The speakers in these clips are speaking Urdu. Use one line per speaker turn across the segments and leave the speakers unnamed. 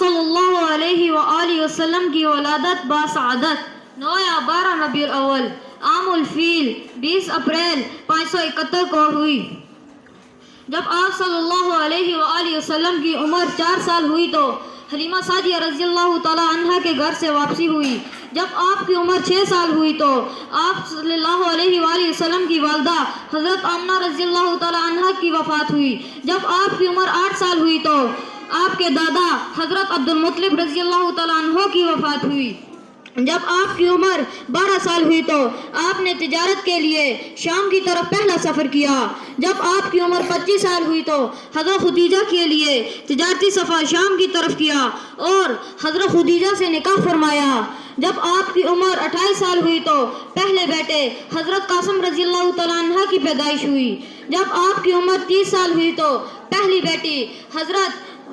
صلی اللہ علیہ وآلہ وسلم کی ولادت باسعادت 9 یا 12 ربیع الاول عام الفیل 20 اپریل 571 کو ہوئی۔ جب آپ صلی اللہ علیہ وآلہ وسلم کی عمر 4 سال ہوئی تو حلیمہ سعدیہ رضی اللہ تعالی عنہ کے گھر سے واپسی ہوئی۔ جب آپ کی عمر 6 سال ہوئی تو آپ صلی اللہ علیہ وآلہ وسلم کی والدہ حضرت آمنہ رضی اللہ تعالی عنہ کی وفات ہوئی۔ جب آپ کی عمر 8 سال ہوئی تو آپ کے دادا حضرت عبد المطلب رضی اللہ تعالی عنہ کی وفات ہوئی۔ جب آپ کی عمر 12 سال ہوئی تو آپ نے تجارت کے لیے شام کی طرف پہلا سفر کیا۔ جب آپ کی عمر 25 سال ہوئی تو حضرت خدیجہ کے لیے تجارتی سفر شام کی طرف کیا اور حضرت خدیجہ سے نکاح فرمایا۔ جب آپ کی عمر 28 سال ہوئی تو پہلے بیٹے حضرت قاسم رضی اللہ تعالیٰ عنہ کی پیدائش ہوئی۔ جب آپ کی عمر 30 سال ہوئی تو پہلی بیٹی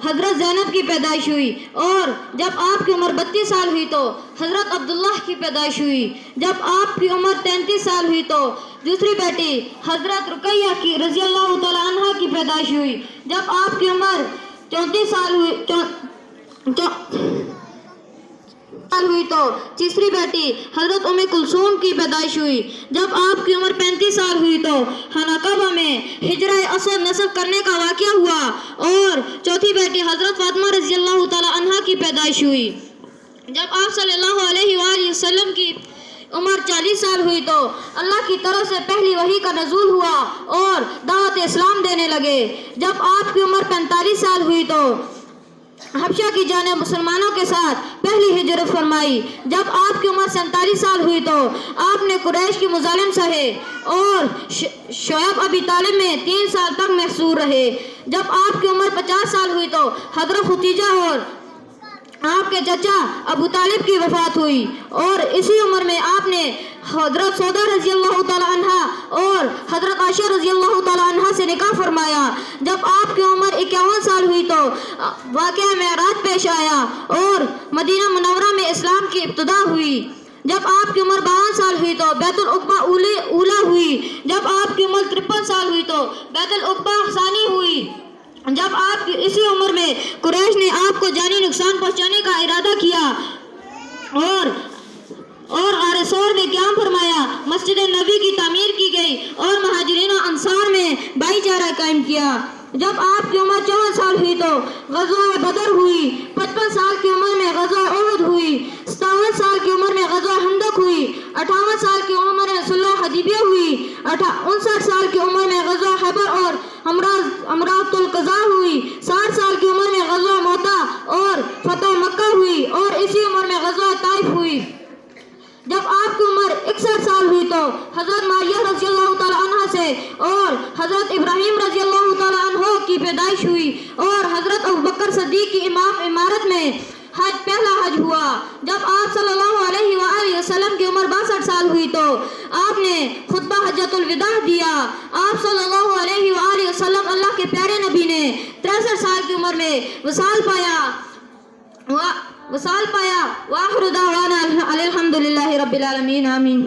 حضرت زینب کی پیدائش ہوئی اور جب آپ کی عمر 32 سال ہوئی تو حضرت عبداللہ کی پیدائش ہوئی۔ جب آپ کی عمر 33 سال ہوئی تو دوسری بیٹی حضرت رقیہ کی رضی اللہ تعالیٰ عنہ کی پیدائش ہوئی۔ جب آپ کی عمر 34 سال ہوئی تو تیسری بیٹی حضرت ام کلثوم کی پیدائش ہوئی۔ جب آپ کی عمر 35 سال ہوئی تو خانہ کعبہ میں حجرہ اسود نصب کرنے کا واقعہ ہوا اور چوتھی بیٹی حضرت فاطمہ رضی اللہ تعالی عنہ کی پیدائش ہوئی۔ جب آپ صلی اللہ علیہ وآلہ وسلم کی عمر 40 سال ہوئی تو اللہ کی طرف سے پہلی وحی کا نزول ہوا اور دعوت اسلام دینے لگے۔ جب آپ کی عمر 45 سال ہوئی تو حبشہ کی جانب مسلمانوں کے ساتھ پہلی ہجرت فرمائی۔ جب آپ کی عمر 47 سال ہوئی تو آپ نے قریش کی مظالم سہے اور شعیب ابی طالب میں 3 سال تک محصور رہے۔ جب آپ کی عمر 50 سال ہوئی تو حضرت خدیجہ اور آپ کے چچا ابو طالب کی وفات ہوئی اور اسی عمر میں آپ نے حضرت سودا رضی اللہ تعالی عنہ اور حضرت عائشہ رضی اللہ تعالی عنہ سے نکاح فرمایا۔ جب آپ کی عمر 51 سال ہوئی تو واقعہ معراج پیش آیا اور مدینہ منورہ میں اسلام کی ابتدا ہوئی۔ جب آپ کی عمر 52 سال ہوئی تو بیت العقبہ اولا ہوئی۔ جب آپ کی عمر 53 سال ہوئی تو بیت العقبہ ثانی ہوئی۔ جب آپ کی اسی عمر میں قریش نے آپ کو جانی نقصان پہنچانے کا ارادہ کیا اور غار ثور میں قیام فرمایا، مسجد نبی کی تعمیر کی گئی اور مہاجرین و انصار میں بھائی چارہ قائم کیا۔ جب آپ کی عمر 54 سال ہوئی تو غزوہ بدر ہوئی۔ 55 سال کی عمر میں غزوہ احد ہوئی۔ 57 سال کی عمر میں غزوہ خندق ہوئی۔ 58 سال کی عمر میں صلح حدیبیہ ہوئی۔ 59 سال کی عمر میں غزوہ خیبر اور امراۃ القضاء ہوئی۔ 60 سال کی عمر میں غزوہ موتا اور فتح مکہ ہوئی اور اسی عمر میں غزوہ طائف ہوئی۔ جب آپ کی عمر 61 سال ہوئی تو حضرت ماریہ رضی اللہ تعالی عنہ سے اور حضرت ابراہیم رضی اللہ تعالی عنہ کی پیدائش ہوئی اور حضرت ابوبکر صدیق کی امارت میں پہلا حج ہوا۔ جب آپ صلی اللہ علیہ وآلہ وسلم کی عمر 62 سال ہوئی تو آپ نے خطبہ حجۃ الوداع دیا۔ آپ صلی اللہ علیہ وآلہ وسلم اللہ کے پیارے نبی نے 63 سال کی عمر میں وصال پایا۔ وآخر دعوانا الحمدللہ رب العالمین، آمین۔